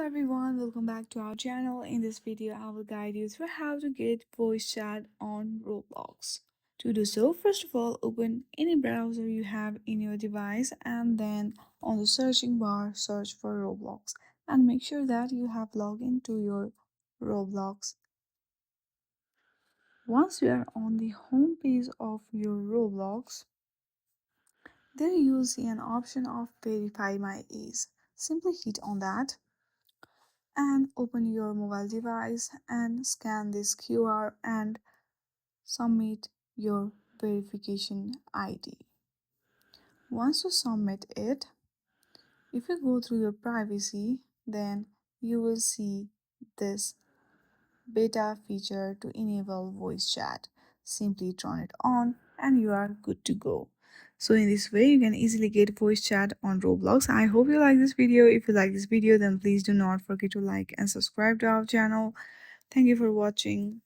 everyone, welcome back to our channel. In this video, I will guide you through how to get voice chat on Roblox. To do so, first of all, open any browser you have in your device and then on the searching bar, search for Roblox and make sure that you have logged into your Roblox. Once you are on the home page of your Roblox, there you will see an option of Verify My Age. Simply hit on that and open your mobile device and scan this QR and submit your verification ID. Once you submit it, if you go through your privacy, then you will see this beta feature to enable voice chat. Simply turn it on and you are good to go. So in this way, you can easily get voice chat on Roblox. I hope you like this video. If you like this video, then please do not forget to like and subscribe to our channel. Thank you for watching.